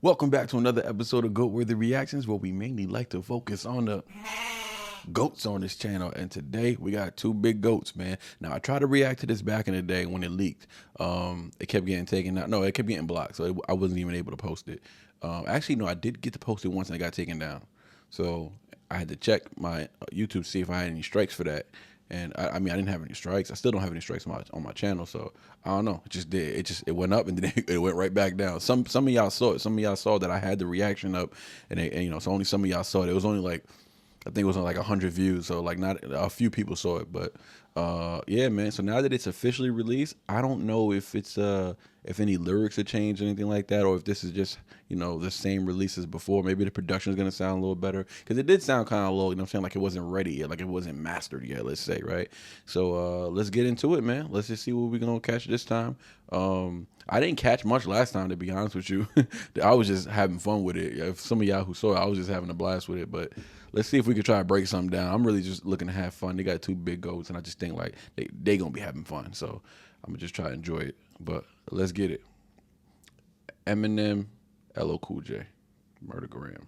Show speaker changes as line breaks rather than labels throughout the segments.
Welcome back to another episode of Goat Worthy Reactions, where we mainly like to focus on the goats on this channel. And today we got two big goats, man. Now I tried to react to this back in the day when it leaked. It kept getting taken out. No, it kept getting blocked, so I wasn't even able to post it. Actually, no, I did get to post it once and it got taken down. So I had to check my YouTube to see if I had any strikes for that. And I mean, I didn't have any strikes. I still don't have any strikes on my channel. So I don't know. It just did. It went up and then it went right back down. Some of y'all saw it. Some of y'all saw that I had the reaction up, and you know, so only some of y'all saw it. It was only like, I think it was on like 100 views. So like not a few people saw it, but yeah, man. So now that it's officially released, I don't know if it's if any lyrics have changed or anything like that, or if this is just, you know, the same release as before. Maybe the production is gonna sound a little better, because it did sound kind of low. You know what I'm saying? Like it wasn't ready yet, like it wasn't mastered yet. Let's say, right? So let's get into it, man. Let's just see what we're gonna catch this time. I didn't catch much last time, to be honest with you. I was just having fun with it. If some of y'all who saw it, I was just having a blast with it. But let's see if we could try to break something down. I'm really just looking to have fun. They got two big goats, and I just think like they gonna be having fun. So I'm gonna just try to enjoy it. But let's get it. Eminem, LLCOOLJ, Murdergram.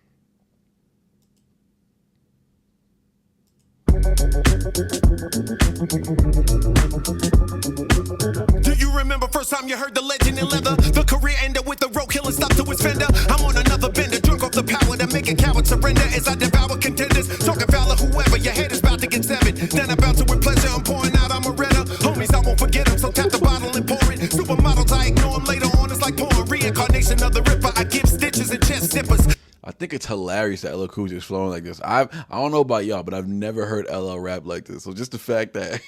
Do you remember first time you heard the legend in leather? The career ended with the road killer stopped to his fender. I'm on another bender, drunk off the power to make a coward surrender as I devour contenders. Talking foul of whoever, your head is about to get severed. Then about to with pleasure, I'm pouring out, I'm a redder. Homies, I won't forget them, so tap the bottle and pour it. Supermodels, I ignore them later on, it's like pouring reincarnation of the Ripper. I give stitches and chest zippers.
I think it's hilarious that LLCOOLJ is flowing like this. I don't know about y'all, but I've never heard LL rap like this. So just the fact that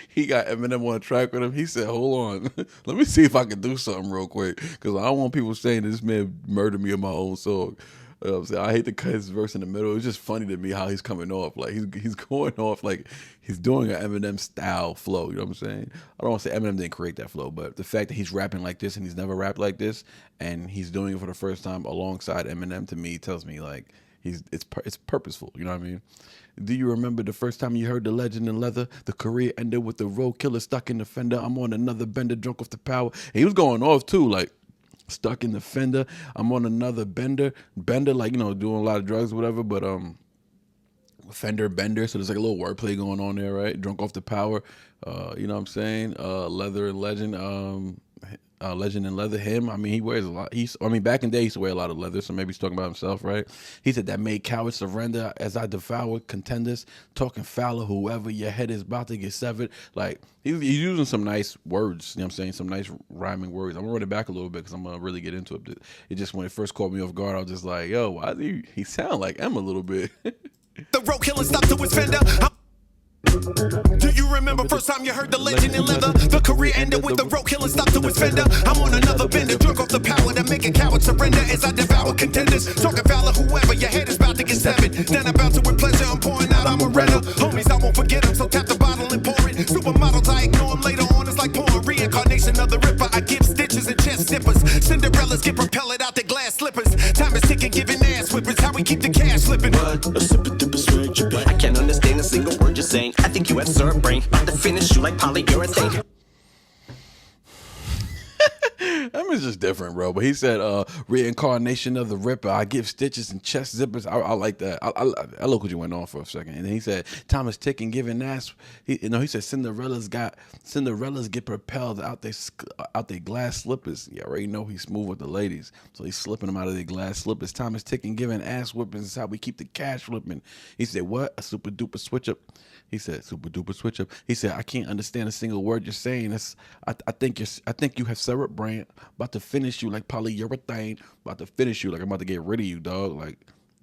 he got Eminem on a track with him, he said, hold on, let me see if I can do something real quick, because I don't want people saying this man murdered me in my own song. You know what I'm saying? I hate to cut his verse in the middle. It's just funny to me how he's coming off. Like he's going off like he's doing an Eminem style flow. You know what I'm saying? I don't want to say Eminem didn't create that flow, but the fact that he's rapping like this and he's never rapped like this, and he's doing it for the first time alongside Eminem, to me tells me like it's purposeful. You know what I mean? Do you remember the first time you heard the legend in leather? The career ended with the road killer stuck in the fender. I'm on another bender, drunk off the power. And he was going off too, like stuck in the fender. I'm on another bender, like, you know, doing a lot of drugs or whatever, but fender bender, so there's like a little wordplay going on there, right? Drunk off the power, you know what I'm saying? Leather and legend, legend and leather. Him, I mean, he wears a lot. I mean, back in the day, he used to wear a lot of leather, so maybe he's talking about himself, right? He said that made cowards surrender as I devour contenders, talking foul of whoever, your head is about to get severed. Like he's using some nice words, you know what I'm saying? Some nice rhyming words. I'm gonna run it back a little bit because I'm gonna really get into it. It just, when it first caught me off guard, I was just like, yo, why does he sound like M a little bit?
The road killer stopped to his fender. Do you remember first time you heard the legend in leather? The career ended with the road killer stopped to his fender. I'm on another bender, drunk off the power to make a coward surrender as I devour contenders. Talking foul of whoever, your head is about to get severed. Then about to with pleasure, I'm pouring out, I'm a redder. Homies, I won't forget them, so tap the bottle and pour it. Supermodels, I ignore them later on, it's like pouring reincarnation of the Ripper. I give stitches and chest zippers. Cinderellas get propelled out their glass slippers. Time is ticking, giving ass whippers. How we keep the cash slipping.
What a super duper switch. I can't understand a single word you're saying. I think you have syrup brain. About to finish you like polyurethane.
That is just different, bro. But he said, reincarnation of the Ripper. I give stitches and chest zippers. I like that. I look what you went on for a second. And then he said, time is ticking, giving ass. He said Cinderella's get propelled out their glass slippers. You already know he's smooth with the ladies, so he's slipping them out of their glass slippers. Time is ticking, giving ass whippings. Is how we keep the cash flipping. He said, what? A super duper switch up. He said, super duper switch up. He said, I can't understand a single word you're saying. I think you have syrup brain. About to finish you like polyurethane. About to finish you like I'm about to get rid of you, dog. Like,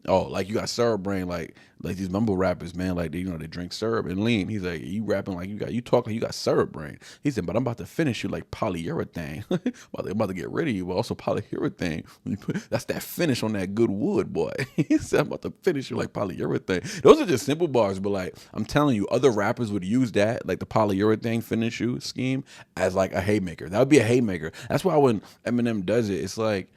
oh, like you got syrup brain, like these mumble rappers, man. Like they drink syrup and lean. He's like, you rapping like you talking, you got syrup brain. He said, but I'm about to finish you like polyurethane. about to get rid of you, but also polyurethane. That's that finish on that good wood, boy. He said, I'm about to finish you like polyurethane. Those are just simple bars, but like I'm telling you, other rappers would use that, like the polyurethane finish you scheme, as like a haymaker. That would be a haymaker. That's why when Eminem does it, it's like,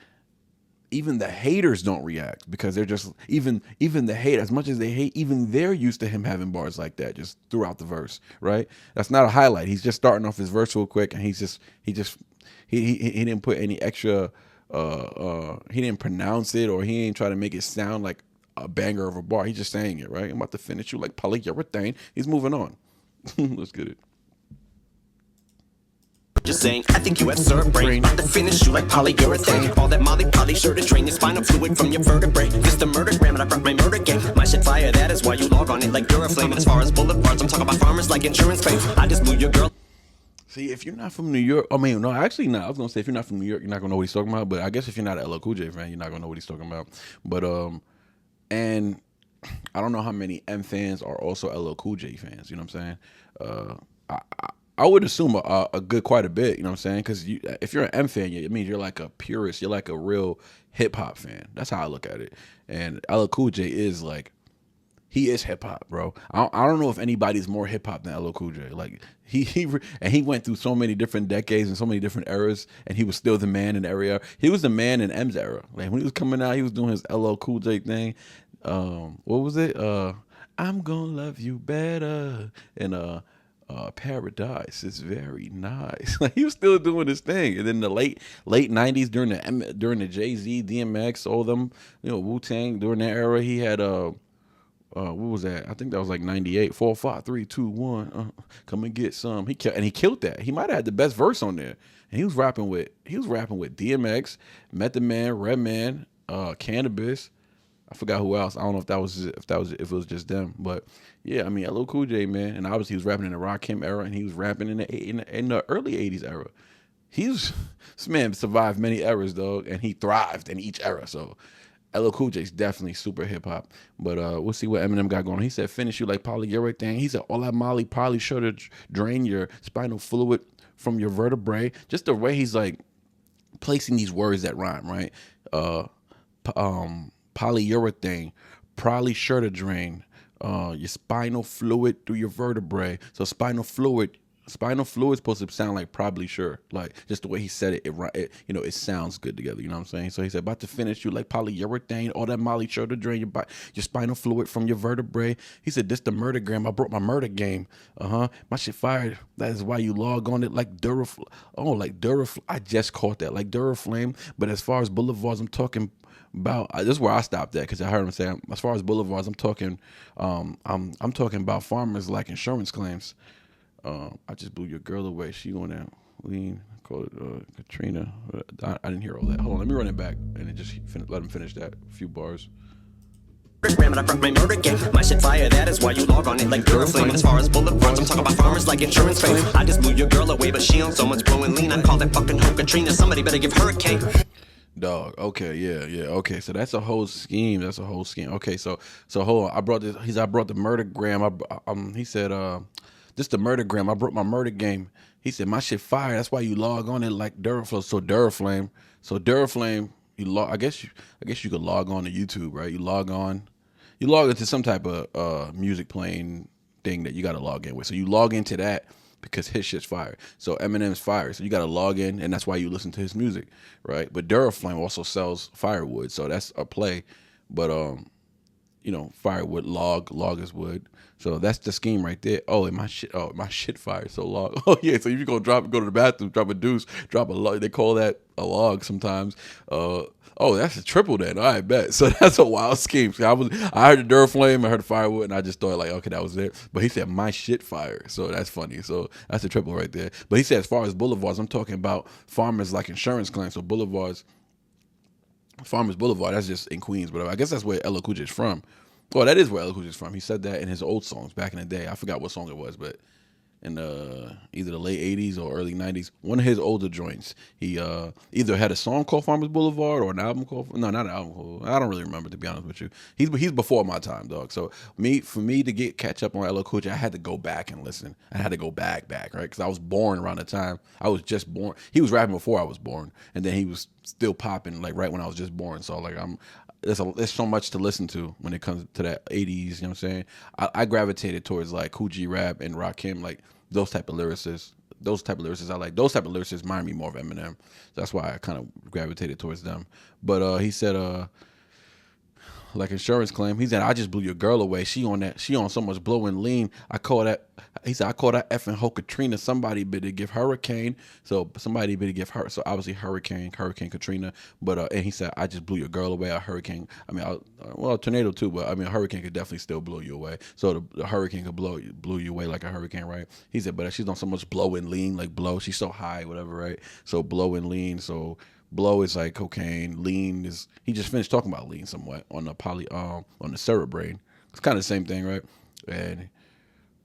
even the haters don't react, because they're just, even the hate, as much as they hate, even they're used to him having bars like that just throughout the verse, right? That's not a highlight. He's just starting off his verse real quick, and he didn't put any extra he didn't pronounce it, or he ain't try to make it sound like a banger of a bar. He's just saying it, right? I'm about to finish you like polyurethane. He's moving on. Let's get it.
Just saying, I think you have cerebrain. About to finish you like polyurethane. All that Molly Polly sure to drain your spinal fluid from your vertebrae. This the murdergram and I brought my murder game. My shit fire, that is why you log on it like Duraflame. And as far as boulevards, I'm talking about farmers like insurance claims. I just blew your girl.
See, if you're not from New York, I mean, no, actually not. I was gonna say if you're not from New York, you're not gonna know what he's talking about. But I guess if you're not an LLCOOLJ fan, you're not gonna know what he's talking about. But and I don't know how many M fans are also LLCOOLJ fans. You know what I'm saying? I would assume a good quite a bit, you know what I'm saying? Because if you're an M fan, it means you're like a purist. You're like a real hip hop fan. That's how I look at it. And LLCOOLJ is like, he is hip hop, bro. I don't know if anybody's more hip hop than LLCOOLJ. Like he went through so many different decades and so many different eras, and he was still the man in the era. He was the man in M's era. Like when he was coming out, he was doing his LLCOOLJ thing. What was it? I'm gonna love you better. And Paradise is very nice. Like he was still doing his thing, and then the late '90s during the Jay-Z, DMX, all them, you know, Wu-Tang during that era, he had what was that? I think that was like '98. 4, 5, 3, 2, 1. Come and get some. He killed that. He might have had the best verse on there, and he was rapping with DMX, Method Man, Redman, Cannabis. I forgot who else. I don't know if it was just them, but yeah, I mean LLCOOLJ, man, and obviously he was rapping in the Rakim era, and he was rapping in the early '80s era. This man survived many eras, dog, and he thrived in each era. So LLCOOLJ is definitely super hip hop. But we'll see what Eminem got going on. He said, "Finish you like polyurethane." He said, "All that Molly Polly sure to drain your spinal fluid from your vertebrae." Just the way he's like placing these words that rhyme, right? Polyurethane, probably sure to drain your spinal fluid through your vertebrae. So spinal fluid is supposed to sound like probably sure, like just the way he said it, you know, it sounds good together. You know what I'm saying? So he said, about to finish you like polyurethane, all that Molly sure to drain your spinal fluid from your vertebrae. He said, this the murdergram. I brought my murder game. My shit fired. That is why you log on it like Duraflame. Oh, like Duraflame. I just caught that, like Duraflame. But as far as boulevards, I'm talking about, this is where I stopped at, because I heard him say, as far as boulevards, I'm talking about farmers like insurance claims. I just blew your girl away. She on that lean, called it Katrina. I didn't hear all that. Hold on, let me run it back and then just let him finish that few bars.
And I brought my murder game. My shit fire, that is why you log on it like Duraflame. And as far as boulevards, I'm talking about farmers like insurance claims. I just blew your girl away, but she on so much blowing lean. I call that fucking hoe Katrina. Somebody better give her a cake.
Dog. Okay. Yeah. Okay. So that's a whole scheme. Okay. So hold on. I brought the murdergram. He said, this the murdergram. I brought my murder game. He said, my shit fire. That's why you log on it like Duraflame. So Duraflame. I guess you could log on to YouTube, right? You log into some type of music playing thing that you got to log in with. So you log into that because his shit's fire. So Eminem's fire. So you got to log in, and that's why you listen to his music, right? But Duraflame also sells firewood, so that's a play. But firewood, log is wood. So that's the scheme right there. Oh, and my shit fire. So log. Oh yeah. So if you go to the bathroom, drop a deuce, drop a log. They call that a log sometimes. That's a triple then. I bet. So that's a wild scheme. See, I heard the Duraflame, I heard the firewood, and I just thought like, okay, that was it. But he said my shit fire. So that's funny. So that's a triple right there. But he said as far as boulevards, I'm talking about farmers like insurance claims. So Farmers Boulevard, that's just in Queens, but I guess that's where LLCOOLJ is from. Well, that is where LLCOOLJ is from. He said that in his old songs back in the day. I forgot what song it was, but in either the late 80s or early 90s, one of his older joints, he either had a song called Farmers Boulevard or an album called, no, not an album called, I don't really remember, to be honest with you. He's before my time, dog. So for me to catch up on LLCOOLJ, I had to go back and listen. I had to go back, right? Because I was born around the time. I was just born. He was rapping before I was born, and then he was still popping like right when I was just born. So like there's so much to listen to when it comes to that 80s, you know what I'm saying? I gravitated towards like Kool G Rap and Rakim, like those type of lyricists. I like. Those type of lyricists remind me more of Eminem. So that's why I kind of gravitated towards them. But he said, like insurance claim. He said, I just blew your girl away. She on so much blow and lean. I call that effing hoe Katrina. Somebody better give hurricane. So somebody better give her. So obviously Hurricane Katrina. But and he said, I just blew your girl away. A hurricane. I mean, a tornado too. But I mean, a hurricane could definitely still blow you away. So the hurricane could blew you away like a hurricane, right? He said, but she's on so much blow and lean, like blow. She's so high, whatever, right? So blow and lean. So blow is like cocaine. Lean is, he just finished talking about lean somewhat on the on the cerebrain. It's kind of the same thing, right? And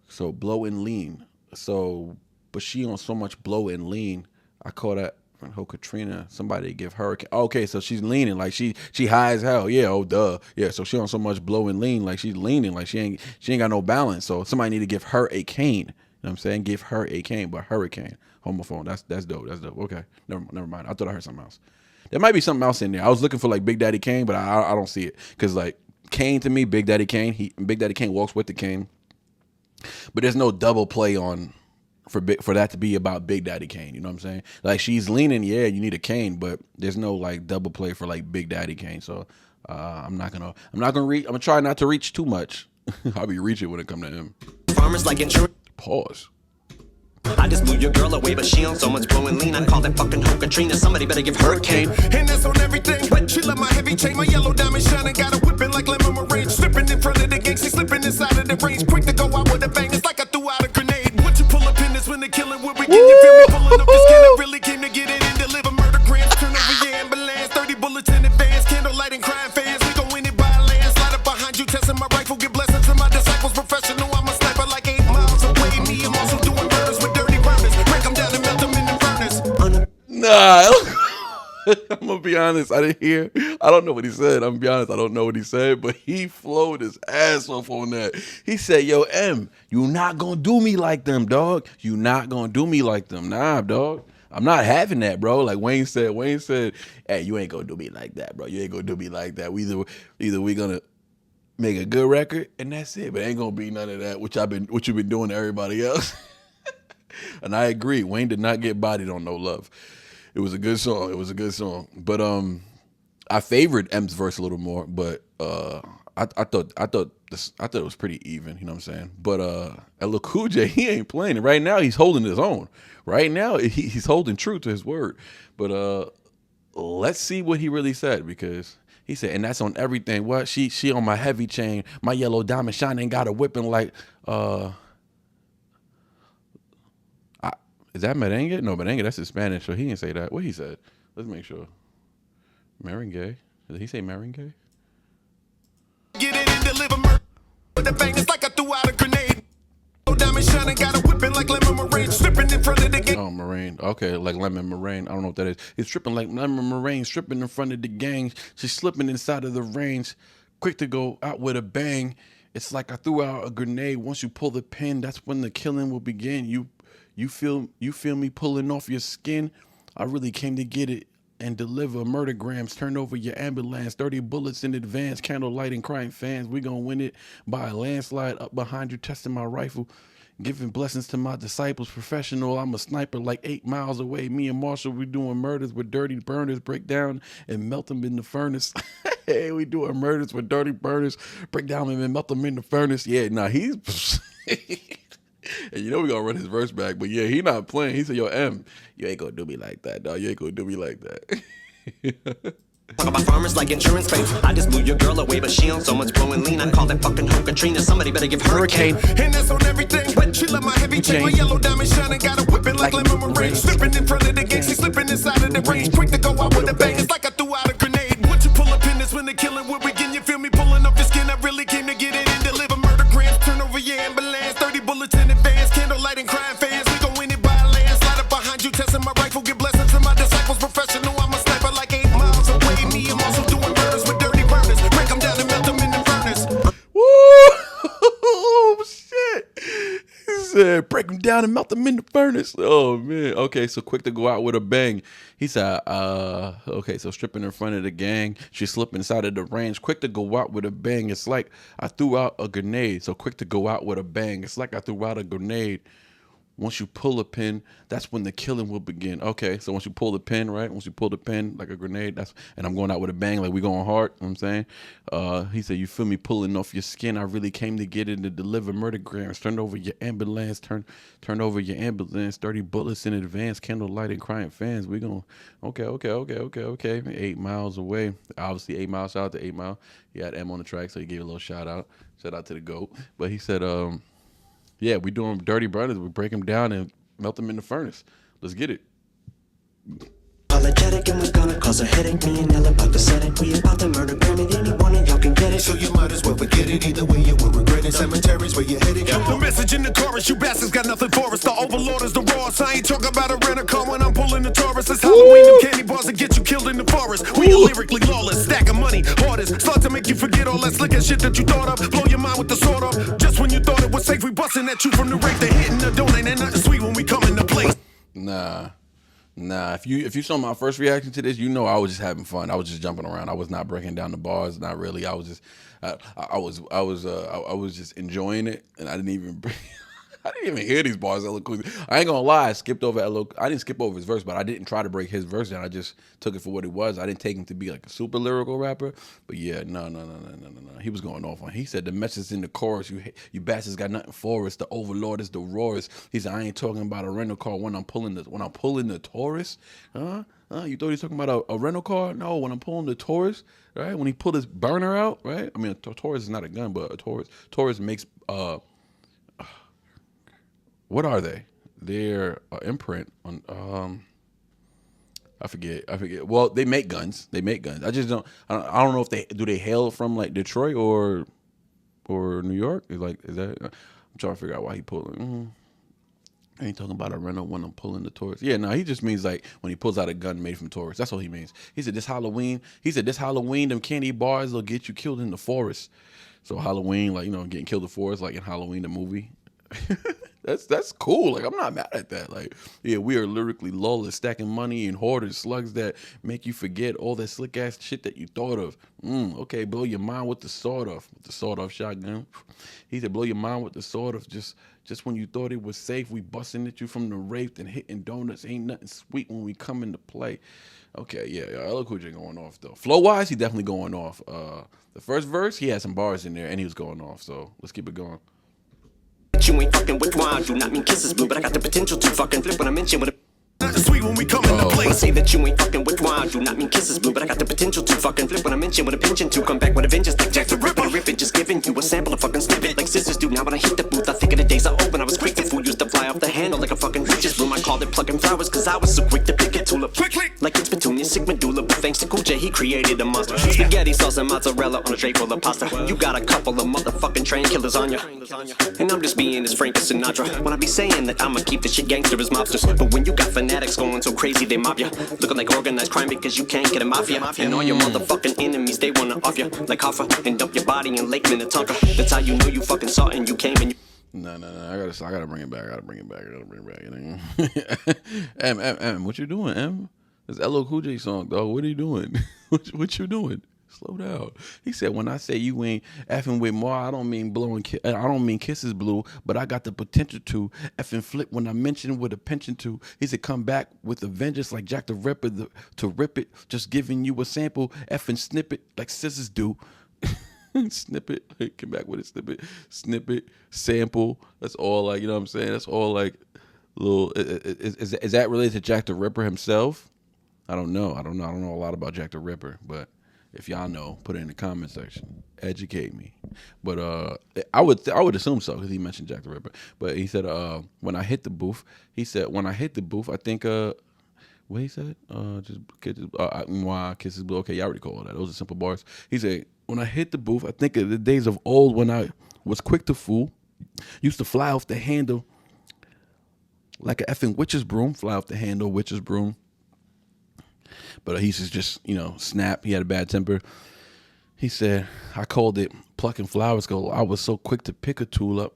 so blow and lean. So, but she on so much blow and lean. I call that hoe Katrina. Somebody give her. Okay, so she's leaning like she high as hell. Yeah, oh duh. Yeah, so she on so much blow and lean like she's leaning like she ain't got no balance. So somebody need to give her a cane. You know what I'm saying? Give her a cane, but hurricane. Homophone. That's dope. That's dope. Okay. Never mind. I thought I heard something else. There might be something else in there. I was looking for like Big Daddy Kane, but I don't see it. Cause like Kane to me, Big Daddy Kane, Big Daddy Kane walks with the cane. But there's no double play on for that to be about Big Daddy Kane. You know what I'm saying? Like she's leaning, yeah, you need a cane, but there's no like double play for like Big Daddy Kane. So I'm not gonna reach. I'm gonna try not to reach too much. I'll be reaching when it come to him.
Farmers like insurance.
Pause.
I just blew your girl away, but she on so much blowing lean. I call that fucking hoe Katrina. Somebody better give her a cane.
And that's on everything. But she love my heavy chain, my yellow diamond shining. Got a whipping like lemon meringue. Slipping in front of the gang, she slipping inside of the range. Quick to go out with a bang. It's like I threw out a grenade. Once you pull up in this when the killing will begin. You feel me pulling up the skin. I really came to get it and deliver murder grams. Turn over your ambulance. 30 bullets in advance. Candlelight and crime fans. We gon' win it by a landslide. Up behind you, testing my rifle. Give blessings to my disciples. Professional, I'm a sniper like 8 miles away. Me, I'm also doing murders with dirty burners. Break them down and melt them in the furnace.
Nah. I'm gonna be honest. I don't know what he said. I'm gonna be honest. I don't know what he said, but he flowed his ass off on that. He said, "Yo, M, you not gonna do me like them, dog. You not gonna do me like them, nah, dog. I'm not having that, bro." Like Wayne said, "Hey, you ain't gonna do me like that, bro. You ain't gonna do me like that. Either we gonna make a good record and that's it, but ain't gonna be none of that, which you've been doing to everybody else." And I agree. Wayne did not get bodied on No Love. It was a good song. But I favored M's verse a little more, but I thought it was pretty even, you know what I'm saying? But LLCOOLJ, he ain't playing it. Right now he's holding his own. Right now he's holding true to his word. But let's see what he really said, because he said, and that's on everything. What? She on my heavy chain, my yellow diamond shining, got a whipping like is that merengue? No, merengue, that's in Spanish, so he didn't say that. What he said? Let's make sure. Merengue. Did he say merengue?
Get it and deliver murder with the bang. It's like I threw out a grenade. Diamond shining, got a whipping like lemon meringue. Stripping in front of the gang.
Oh, meringue. Okay, like lemon meringue. I don't know what that is. It's stripping like lemon meringue, stripping in front of the gang. She's slipping inside of the range, quick to go out with a bang. It's like I threw out a grenade. Once you pull the pin, that's when the killing will begin. You feel me pulling off your skin? I really came to get it and deliver murdergrams. Turn over your ambulance. 30 bullets in advance. Candlelight and crying fans. We gonna win it by a landslide. Up behind you, testing my rifle. Giving blessings to my disciples. Professional, I'm a sniper like 8 miles away. Me and Marshall, we doing murders with dirty burners. Break down and melt them in the furnace. Hey, we doing murders with dirty burners. Break down and melt them in the furnace. Yeah, nah, he's... And you know we gonna run his verse back, but yeah, he not playing. He said, "Yo, M, you ain't gonna do me like that, dog. You ain't gonna do me like that."
Talk about farmers like insurance claims. I just blew your girl away, but she on so much blowing lean. I call that fucking hoe Katrina. Somebody better give her a cane.
And that's on everything. But she love my heavy chain, my yellow diamond shining, got a whipping like lemon meringue. Slipping in front of the gang, she slipping inside of the range. Quick to go out with a bang. It's like I threw out a grenade. Once you pull up in this when the killing will begin. You feel me pulling off your skin? I really came to get it and deliver murder grams. Turn over your ambulance. 30 bullets in advance. Candlelight and crime fans. We gon' win it by a landslide. Up behind you, testing my rifle. Give blessings to my disciples. Professional, I'm a sniper like 8 miles away. Me, I'm also doing murders with dirty burners. Break them down and melt them in the furnace.
Woo! Shit. He said, break them down and melt them in the furnace. Oh, man. Okay, so quick to go out with a bang. He said, okay, so stripping in front of the gang. She slipped inside of the range. Quick to go out with a bang. It's like I threw out a grenade. So quick to go out with a bang. It's like I threw out a grenade. once you pull a pin, that's when the killing will begin. Okay, so once you pull the pin, right? Once you pull the pin like a grenade, and I'm going out with a bang, like we going hard. You know what I'm saying? He said, you feel me pulling off your skin. I really came to get it to deliver murdergrams. Turn over your ambulance. Turn over your ambulance. 30 bullets in advance. Candlelight and crying fans. We gonna okay. 8 miles away. Obviously 8 miles. Shout out to 8 Mile. He had M on the track, so he gave a little shout out. Shout out to the GOAT. But he said, yeah, we doing dirty brothers. We break them down and melt them in the furnace. Let's get it.
Apologetic and we're gonna cause a headache. Me and Ella about to set it. We about to murder Gram and any one of y'all can get it.
So you might as well forget it. Either way you will regret it. Cemeteries where you're headed. The message in the chorus, you bastards got nothing for us. The overlord is the rawest. I ain't talking about a rental car when I'm pulling the Taurus. It's Halloween, them candy bars that get you killed in the forest. We are lyrically lawless, stack of money, hardest. Start to make you forget all that slick and shit that you thought of. Blow your mind with the sword up. Just when you thought it was safe, we busting at you from the rape. They hitting the donate, ain't nothing sweet when we come into place.
Nah, if you saw my first reaction to this, you know I was just having fun. I was just jumping around. I was not breaking down the bars, not really. I was just I was just enjoying it, and I didn't even hear these bars. LLCOOLJ. I ain't gonna lie, I skipped over I didn't skip over his verse, but I didn't try to break his verse down. I just took it for what it was. I didn't take him to be like a super lyrical rapper. But yeah, no. He was going off on. He said the message in the chorus, you bastards got nothing for us. The overlord is the rawest. He said I ain't talking about a rental car when I'm pulling the Taurus. You thought he was talking about a rental car? No, when I'm pulling the Taurus, right? When he pulled his burner out, right? I mean, a Taurus is not a gun, but a Taurus makes what are they? They're imprint on I forget. Well, they make guns. I just don't know if they hail from like Detroit or New York. Is that? I'm trying to figure out why he pulled it. I ain't talking about a rental when I'm pulling the Taurus. Yeah, no, he just means like when he pulls out a gun made from Taurus. That's all he means. He said this Halloween, them candy bars will get you killed in the forest. So Halloween, like, getting killed in the forest, like in Halloween the movie. That's cool. Like, I'm not mad at that. Like, yeah, we are lyrically lawless, stacking money and hoarders, slugs that make you forget all that slick ass shit that you thought of. Okay, blow your mind with the sawed off shotgun. He said, blow your mind with the sawed off. Just when you thought it was safe, we busting at you from the rape and hitting donuts. Ain't nothing sweet when we come into play. Okay, yeah, LLCOOLJ going off though. Flow wise, he definitely going off. The first verse, he had some bars in there and he was going off. So let's keep it going.
You ain't fucking with wine, do not mean kisses blue, but I got the potential to fucking flip when I mention with a
Nothing sweet when we come into
I
place.
say that you ain't fucking with wine, do not mean kisses blue, but I got the potential to fucking flip when I mention with a pension to come back with a vengeance like Jack the Ripper. Rip it, just giving you a sample of fucking snippet like scissors do. Now when I hit the booth, I think of the days I opened. I was quick to fool, used to fly off the handle like a fucking witch's broom. I called it plucking flowers, cause I was so quick to pick it to look like it's Petunia, sick medulla. But thanks to COOLJ, he created a monster. Spaghetti sauce and mozzarella on a tray full of pasta. You got a couple of motherfucking train killers on ya, and I'm just being as frank as Sinatra when I be saying that I'ma keep this shit gangster as mobsters. But when you got fanatics going so crazy they mob ya, looking like organized crime because you can't get a mafia. And all your motherfucking enemies, they wanna off ya like Hoffa and dump your body in Lake Minnetonka. That's how you know you fucking saw and you came and you.
No. I gotta bring it back. M, what you doing, M? It's LLCOOLJ song, dog. What are you doing? What you doing? Slow down. He said, when I say you ain't effing with more, I don't mean blowing. I don't mean kisses blue, but I got the potential to effing flip when I mention with a pension to. He said, come back with a vengeance like Jack the Ripper to rip it. Just giving you a sample, effing snippet like scissors do. Snippet, like, come back with a snippet, sample. That's all, like, you know what I'm saying? That's all like little. Is that related to Jack the Ripper himself? I don't know. I don't know a lot about Jack the Ripper, but if y'all know, put it in the comment section. Educate me. But I would assume so because he mentioned Jack the Ripper. But he said when I hit the booth, I think what he said? Just kisses blue. Okay, y'all already called that. Those are simple bars. He said, when I hit the booth, I think of the days of old when I was quick to fool. Used to fly off the handle like a effing witch's broom. Fly off the handle, witch's broom. But he just, snap. He had a bad temper. He said, I called it plucking flowers. I was so quick to pick a tool up.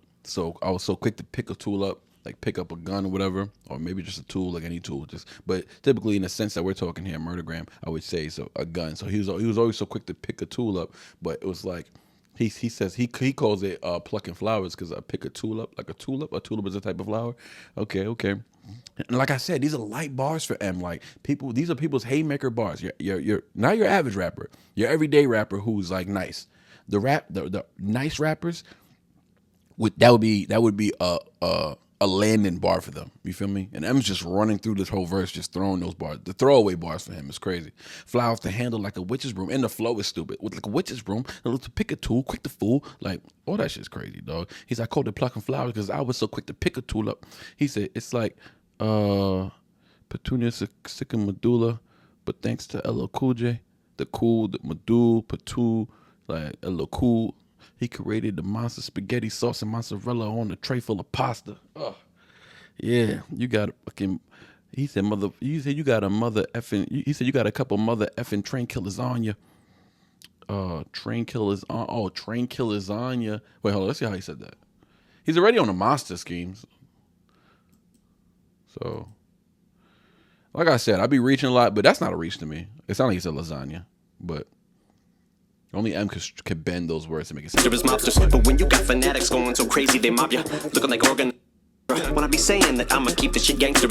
Like pick up a gun or whatever, or maybe just a tool, like any tool. But typically in the sense that we're talking here, Murdergram, I would say so a gun. So he was always so quick to pick a tool up, but it was like He says he calls it plucking flowers because I pick a tulip, like a tulip. A tulip is a type of flower. Okay, okay. And like I said, these are light bars for M. Like people, these are people's haymaker bars. You're not your average rapper. Your everyday rapper who's like nice. The nice rappers, that would be a landing bar for them. You feel me? And M's just running through this whole verse, just throwing those bars. The throwaway bars for him is crazy. Flowers to handle like a witch's broom, and the flow is stupid. With like a witch's broom, to pick a tool, quick to fool, like all that shit's crazy, dog. He's like, I called it plucking flowers because I was so quick to pick a tool up. He said it's like Petunia sick and medulla, but thanks to LLCOOLJ, the medulla, Petu, like LLCOOL. He created the monster spaghetti sauce and mozzarella on a tray full of pasta. Oh, yeah, you got a fucking. He said you got a mother effing. He said you got a couple mother effing train killers on you. Train killers on. Oh, train killers on you. Wait, hold on. Let's see how he said that. He's already on the Mobster schemes. So, like I said, I be reaching a lot, but that's not a reach to me. It sounds like he said lasagna, but. Only M could bend those words to make it sound.
There is mobsters, but when you got fanatics going so crazy they mob ya, looking like organ. When I be saying that I'ma keep this shit gangster,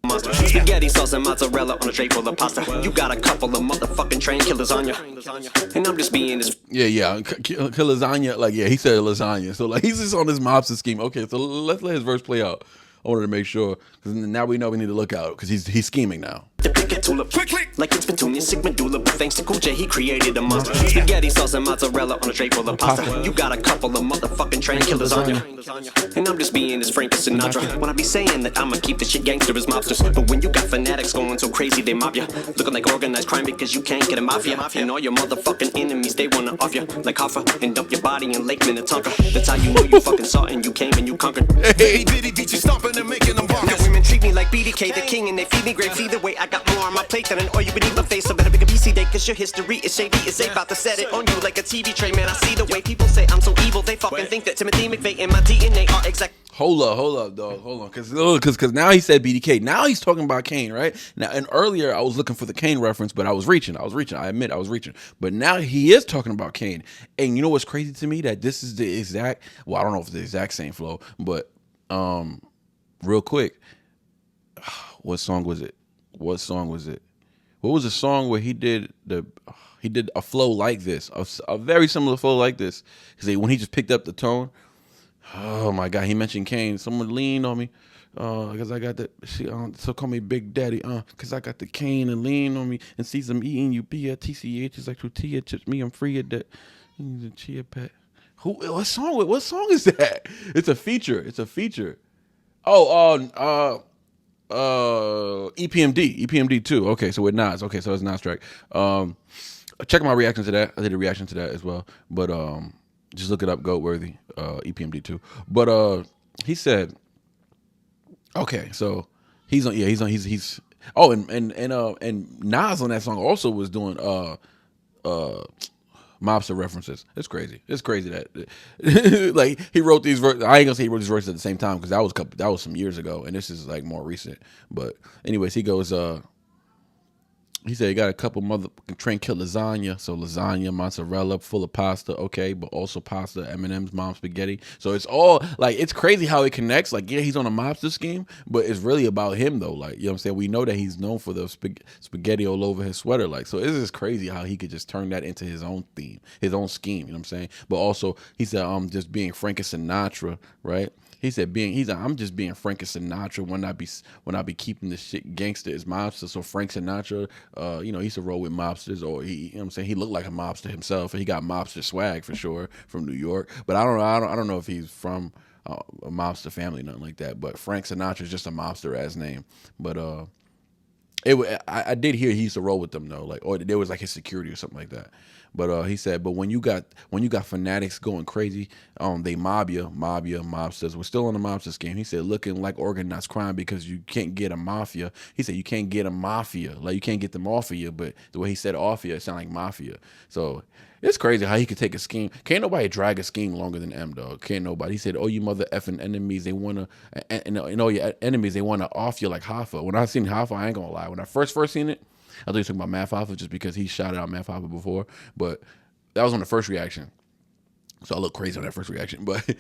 monster. Spaghetti sauce and mozzarella on a tray full of pasta. You got a couple of motherfucking train killers on ya, and I'm just being this.
Yeah, lasagna. Like he said lasagna. So like he's just on this mobster scheme. Okay, so let's let his verse play out. I wanted to make sure because now we know we need to look out because he's scheming now.
To pick a tulip, quickly, like it's Petunia, sick medulla. But thanks to COOLJ, he created a monster. Spaghetti sauce and mozzarella on a tray full of pasta. You got a couple of motherfucking train killers on you, and I'm just being as Frank as Sinatra. When I be saying that I'ma keep the shit gangster as mobsters, but when you got fanatics going so crazy they mob ya, looking like organized crime because you can't get a mafia. And all your motherfucking enemies they wanna off ya like Hoffa and dump your body in Lake Minnetonka. That's how you know you fucking saw and you came and you conquered.
Hey, bitty beat you stomping and making them bark.
Now women treat me like BDK, the king, and they feed me grapes. Either way, I got more on my plate than an all you can eat my face. So better pick a BC day, cause your history is shady. Is they about to set it on you like a TV tray. Man, I see the way people say I'm so evil. They fucking think that Timothy McVeigh and my DNA are exact.
Hold up, dog. Hold on, because now he said BDK. Now he's talking about Kane, right? Now, and earlier I was looking for the Kane reference, but I was reaching. I admit I was reaching. But now he is talking about Kane. And you know what's crazy to me? That this is the exact. Well, I don't know if it's the exact same flow, but real quick, what song was it? What was the song where he did a flow like this, a very similar flow like this? Because when he just picked up the tone. Oh my God, he mentioned Kane. Someone leaned on me, because I got the so call me Big Daddy, because I got the cane and lean on me and sees them eating you. BTCH is like tortilla chips. Me, I'm free of that. The chia pet. What song is that? It's a feature. Oh, EPMD 2. Okay, so with Nas. Okay, so it's Nas track. Check my reaction to that. I did a reaction to that as well, but just look it up, Goatworthy, EPMD 2. But he said, okay, so he's on. Oh, and Nas on that song also was doing Mobster references. It's crazy that like he wrote these verses. I ain't gonna say he wrote these verses at the same time because that was some years ago, and this is like more recent. But anyways, he goes. He said he got a couple motherfucking train kill lasagna. So lasagna, mozzarella, full of pasta. Okay, but also pasta, Eminem's mom spaghetti. So it's all like, it's crazy how it connects. Like, yeah, he's on a mobster scheme, but it's really about him though. Like, you know what I'm saying? We know that he's known for the spaghetti all over his sweater. Like, so it's just crazy how he could just turn that into his own theme, his own scheme. You know what I'm saying? But also he said, just being Frank Sinatra, right? He said, I'm just being Frank Sinatra when I be keeping this shit gangster as mobster. So Frank Sinatra, he used to roll with mobsters, or you know what I'm saying? He looked like a mobster himself, and he got mobster swag for sure from New York. But I don't know if he's from a mobster family, nothing like that. But Frank Sinatra is just a mobster ass name. But I did hear he used to roll with them though, like, or there was like his security or something like that. But he said, but when you got fanatics going crazy, they mobsters. We're still on the mobster scheme. He said, looking like organized crime because you can't get a mafia. He said you can't get a mafia, like you can't get them off of you. But the way he said off you, it sounded like mafia. So it's crazy how he could take a scheme. Can't nobody drag a scheme longer than M, dog. Can't nobody. He said, oh, you mother effing enemies, they wanna, and all your enemies, they wanna off you like Hoffa. When I seen Hoffa, I ain't gonna lie. When I first seen it, I thought he was talking about Math Hoffa just because he shouted out Math Hoffa before, but that was on the first reaction. So I look crazy on that first reaction. But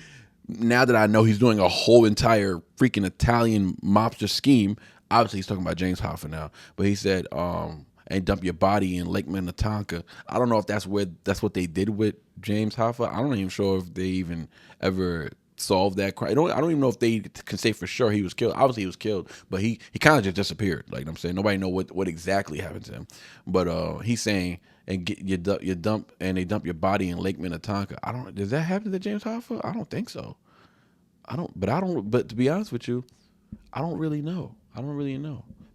now that I know he's doing a whole entire freaking Italian mobster scheme, obviously he's talking about James Hoffa now. But he said, and dump your body in Lake Minnetonka. I don't know if that's what they did with James Hoffa. I'm not even sure if they even ever solved that crime. I don't even know if they can say for sure he was killed. Obviously he was killed, but he kind of just disappeared. Like I'm saying, nobody know what exactly happened to him. But he's saying, and they dump your body in Lake Minnetonka. Does that happen to James Hoffa? I don't think so. But to be honest with you, I don't really know.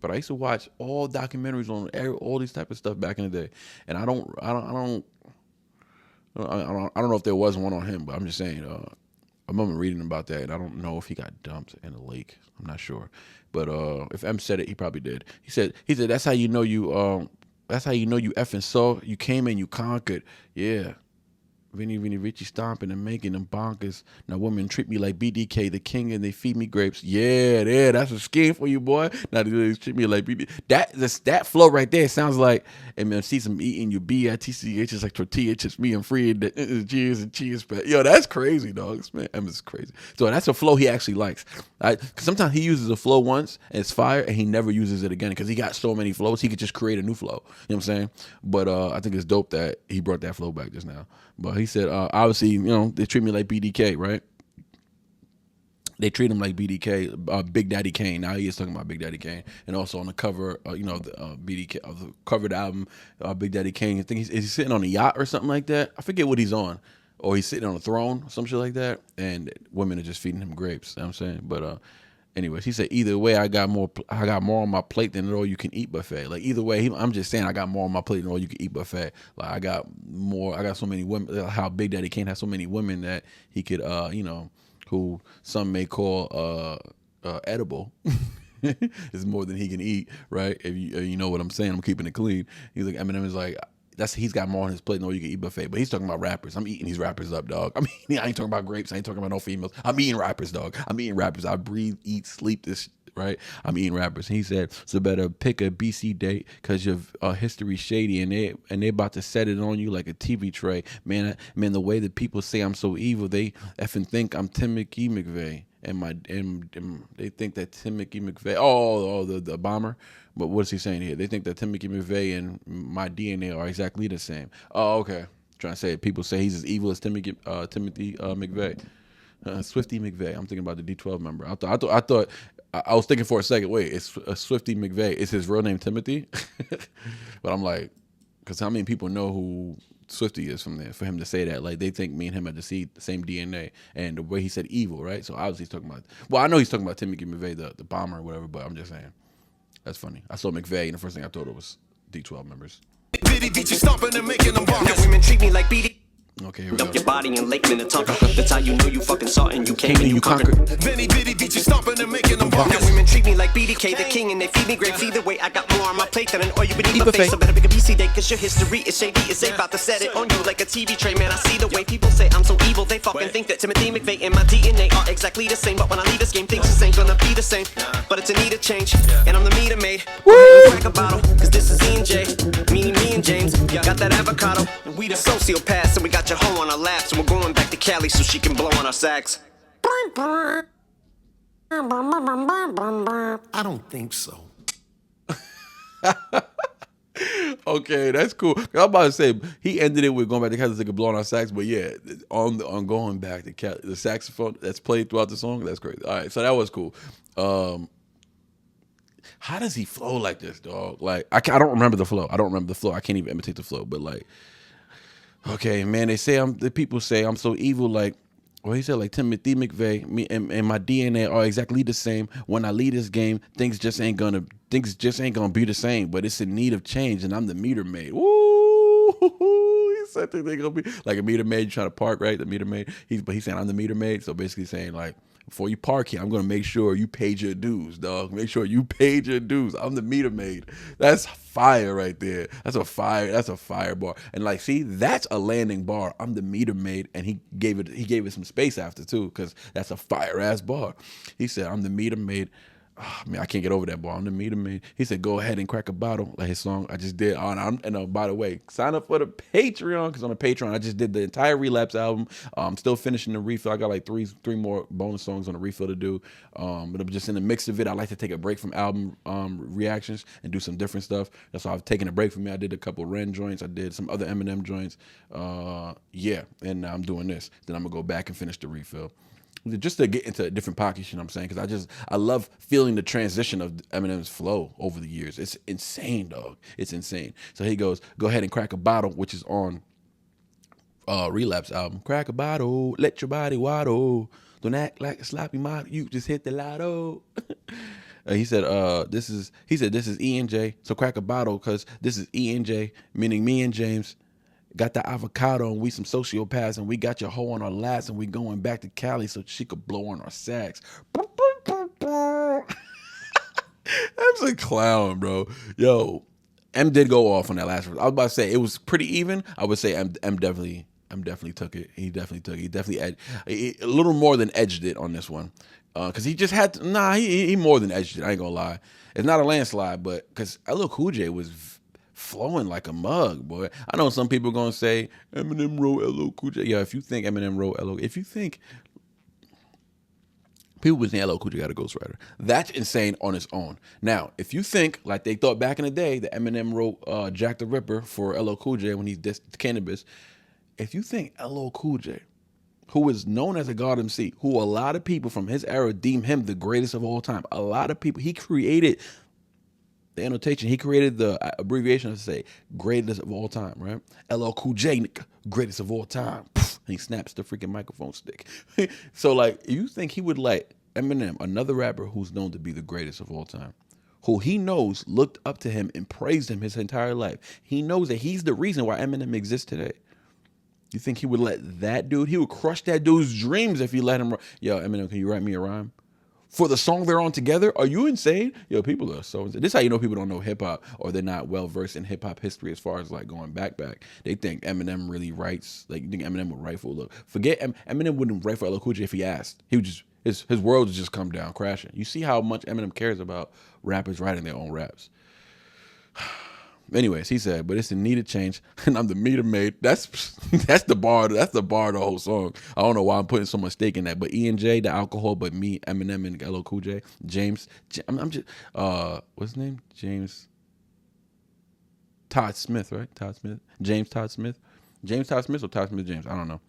But I used to watch all documentaries on all these type of stuff back in the day, and I don't know if there was one on him, but I'm just saying. I remember reading about that, and I don't know if he got dumped in a lake. I'm not sure, but if M said it, he probably did. He said that's how you know you effing saw. You came in, you conquered. Yeah. Vinny Richie stomping and making them bonkers. Now women treat me like BDK, the king, and they feed me grapes. Yeah, that's a scheme for you, boy. Now they treat me like BDK. That flow right there sounds like, and man, see some eating your BITCH is like tortilla chips, me and free, cheers and cheers. Yo, that's crazy, dog. Man, Emma's crazy. So that's a flow he actually likes. Cause sometimes he uses a flow once and it's fire, and he never uses it again because he got so many flows. He could just create a new flow. You know what I'm saying? But I think it's dope that he brought that flow back just now. But he said, obviously, they treat me like BDK, right? They treat him like BDK, Big Daddy Kane. Now he is talking about Big Daddy Kane, and also on the cover, the BDK of the covered album, Big Daddy Kane. I think he's sitting on a yacht or something like that. I forget what he's on, or he's sitting on a throne, some shit like that. And women are just feeding him grapes. You know what I'm saying, but anyways, he said either way, I got more on my plate than an all you can eat buffet. Like either way, I'm just saying I got more on my plate than all you can eat buffet. Like I got so many women. How Big Daddy Kane has so many women that he could, who some may call edible. It's more than he can eat, right? If you know what I'm saying, I'm keeping it clean. He's like, Eminem is like, he's got more on his plate than all you can eat buffet. But he's talking about rappers. I'm eating these rappers up, dog. I mean, I ain't talking about grapes. I ain't talking about no females. I'm eating rappers, dog. I'm eating rappers. I breathe, eat, sleep this, right? I'm eating rappers. He said, so better pick a BC date because your history's shady and they about to set it on you like a TV tray. Man, the way that people say I'm so evil, they effing think I'm Timothy McVeigh. And they think that Timothy McVeigh, the bomber. But what is he saying here? They think that Timothy McVeigh and my DNA are exactly the same. Oh, okay. Trying to say people say he's as evil as Timothy McVeigh, Swifty McVeigh. I'm thinking about the D12 member. I was thinking for a second. Wait, it's Swifty McVeigh. Is his real name Timothy? But I'm like, because how many people know who Swifty is from there for him to say that? Like they think me and him had the same DNA, and the way he said evil, right? So obviously he's talking about. Well, I know he's talking about Timothy McVeigh, the bomber or whatever. But I'm just saying. That's funny. I saw McVeigh, and the first thing I thought it was D12 members.
Now women treat me like BD.
Okay, here we
Dump
go.
your body in Lake Minnetonka. That's how you know you fucking saw and you came and you conquered.
Benny bitty bitches stomping and making them
Now
bonkers.
women treat me like BDK, the king, and they feed me grapes. Either way, I got more on my plate than an all you can eat buffet. So better pick a BC date, cause your history is shady. Is they about to set it on you like a TV tray. Man, I see the way people say I'm so evil. They fucking think that Timothy McVeigh and my DNA are exactly the same. But when I leave this game, things just ain't gonna be the same. But it's a need of change, and I'm the meter maid. Crack a bottle, cause this is E&J. Me and James, got that avocado. And we the sociopaths, and we got your hoe on our laps. And we're going back to Cali so she can blow on our sax.
I don't think so.
Okay, that's cool. I'm about to say he ended it with going back to Cali so they could blow on our sax, but yeah, on going back to Cali, the saxophone that's played throughout the song, that's great. All right, so that was cool. How does he flow like this, dog? Like I don't remember the flow. I can't even imitate the flow, but like. Okay, man, the people say I'm so evil, like, well, he said like Timothy McVeigh, me and my DNA are exactly the same. When I leave this game, things just ain't gonna be the same, but it's in need of change, and I'm the meter maid. Woo! He said they're gonna be like a meter maid, you trying to park, right? The meter maid. He's saying I'm the meter maid, so basically saying like, before you park here, I'm gonna make sure you paid your dues, dog. Make sure you paid your dues. I'm the meter maid. That's fire right there. That's a fire bar. And like, see, that's a landing bar. I'm the meter maid, and he gave it some space after too, because that's a fire ass bar. He said, I'm the meter maid. oh, man, I can't get over that, boy. I'm the meter man. He said, go ahead and crack a bottle, like his song I just did. And by the way, sign up for the Patreon, because on the Patreon, I just did the entire Relapse album. I'm still finishing the refill. I got like three more bonus songs on the refill to do. But I'm just in the mix of it. I like to take a break from album reactions and do some different stuff. That's why I've taken a break from me. I did a couple Ren joints. I did some other Eminem joints. Yeah, and now I'm doing this. Then I'm going to go back and finish the refill. Just to get into a different pocket, you know what I'm saying? Because I love feeling the transition of Eminem's flow over the years. It's insane, dog. It's insane. So he goes, go ahead and crack a bottle, which is on Relapse album. Crack a bottle, let your body waddle. Don't act like a sloppy model. You just hit the lotto. He said, this is E&J. So crack a bottle, because this is E&J, meaning me and James. Got the avocado and we some sociopaths, and we got your hoe on our laps, and we going back to Cali so she could blow on our sacks. That's a clown, bro. Yo, M did go off on that last verse. I was about to say it was pretty even. I would say M definitely took it. He definitely took it. He definitely a little more than edged it on this one. Because he just had to, he more than edged it. I ain't gonna lie. It's not a landslide, but because LLCOOLJ was flowing like a mug, boy. I know some people gonna say Eminem wrote LLCOOLJ. Yeah, if you think Eminem wrote if you think people was saying LLCOOLJ got a ghostwriter, that's insane on its own. Now, if you think like they thought back in the day that Eminem wrote Jack the Ripper for LLCOOLJ when he dissed Cannabis, if you think LLCOOLJ, who is known as a God MC, who a lot of people from his era deem him the greatest of all time, a lot of people, he created the annotation, he created the abbreviation to say greatest of all time, right? LLCOOLJ, greatest of all time. And he snaps the freaking microphone stick. So like, you think he would let Eminem, another rapper who's known to be the greatest of all time, who he knows looked up to him and praised him his entire life, he knows that he's the reason why Eminem exists today. You think he would let that dude, he would crush that dude's dreams if he let him, yo, Eminem, can you write me a rhyme? For the song they're on together? Are you insane? Yo, people are so insane. This is how you know people don't know hip hop, or they're not well versed in hip hop history as far as like going back. They think Eminem really writes, like you think Eminem would write for, look, forget Eminem wouldn't write for LLCOOLJ if he asked. He would just, his world would just come down crashing. You see how much Eminem cares about rappers writing their own raps. Anyways, he said, but it's a needed change, and I'm the meter maid. That's the bar. That's the bar of the whole song. I don't know why I'm putting so much stake in that. But E&J, the alcohol, but me, Eminem, and LLCOOLJ, James. I'm just what's his name? James Todd Smith, right? Todd Smith. James Todd Smith. James Todd Smith or Todd Smith James? I don't know.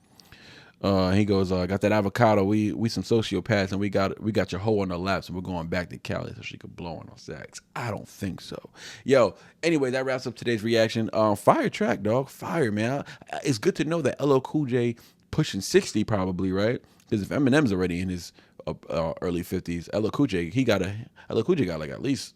He goes, got that avocado. We some sociopaths, and we got your hoe on our laps, and we're going back to Cali so she could blow on our sacks. I don't think so. Yo, anyway, that wraps up today's reaction. Fire track, dog. Fire, man. It's good to know that LLCOOLJ pushing 60 probably, right? Because if Eminem's already in his early 50s, LLCOOLJ got like at least,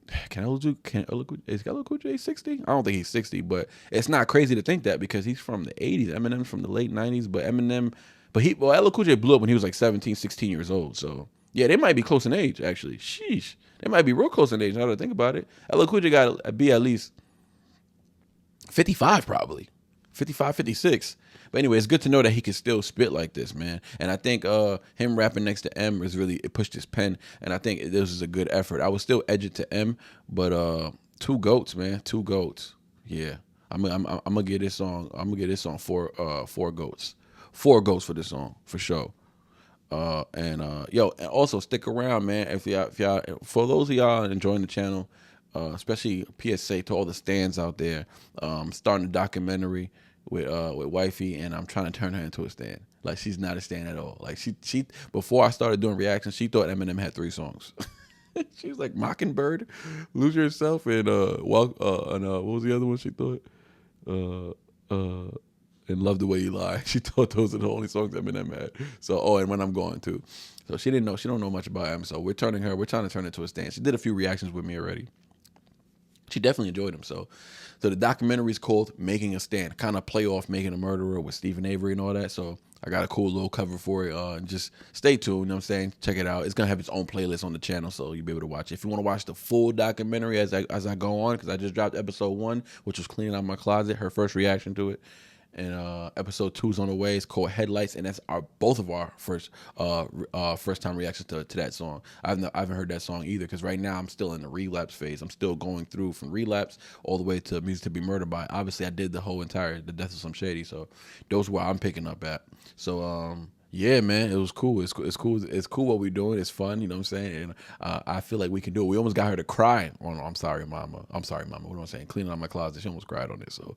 is LLCOOLJ 60? I don't think he's 60, but it's not crazy to think that because he's from the 80s. Eminem's from the late 90s, but LLCOOLJ blew up when he was like 17, 16 years old. So yeah, they might be close in age actually. Sheesh, they might be real close in age now that I think about it. LLCOOLJ got to be at least 55 probably, 55, 56. But anyway, it's good to know that he can still spit like this, man. And I think him rapping next to M it pushed his pen. And I think this is a good effort. I would still edge it to M, but two goats, man. Two goats. Yeah. I'm gonna get this song. I'm gonna get this song four goats. 4 goats for this song, for sure. And also stick around, man. If y'all for those of y'all enjoying the channel, especially PSA to all the stands out there, starting a documentary with wifey, and I'm trying to turn her into a stan. Like, she's not a stan at all. Like, she before I started doing reactions, she thought Eminem had 3 songs. She was like Mockingbird, Lose Yourself, and what was the other one she thought? And Love the Way You Lie. She thought those are the only songs Eminem had. So, and When I'm Gone too. So she didn't know. She don't know much about him. So we're trying to turn her into a stan. She did a few reactions with me already. She definitely enjoyed them. So the documentary is called Making a Stand, kind of play off Making a Murderer with Stephen Avery and all that. So I got a cool little cover for it. Just stay tuned, you know what I'm saying? Check it out. It's going to have its own playlist on the channel, so you'll be able to watch it. If you want to watch the full documentary as I go on, because I just dropped episode 1, which was cleaning out my closet, her first reaction to it. and episode 2's on the way. It's called Headlights, and that's both of our first time reactions to that song. I haven't heard that song either, because right now I'm still in the relapse phase. I'm still going through from relapse all the way to Music to Be Murdered By. Obviously, I did the Death of Some Shady, so those are where I'm picking up at. So yeah, man, it was cool. It's cool. It's cool what we're doing. It's fun, you know what I'm saying? And I feel like we can do it. We almost got her to cry on I'm Sorry Mama. I'm Sorry Mama. What am I saying? Cleaning out my closet. She almost cried on it. So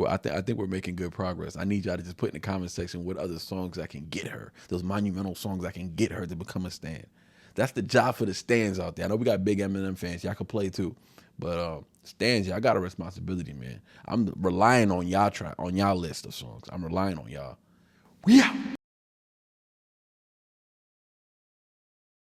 I think we're making good progress. I need y'all to just put in the comment section what other songs I can get her. Those monumental songs I can get her to become a stan. That's the job for the stans out there. I know we got big Eminem fans. Y'all can play too. But stans, y'all got a responsibility, man. I'm relying on y'all list of songs. I'm relying on y'all. We out.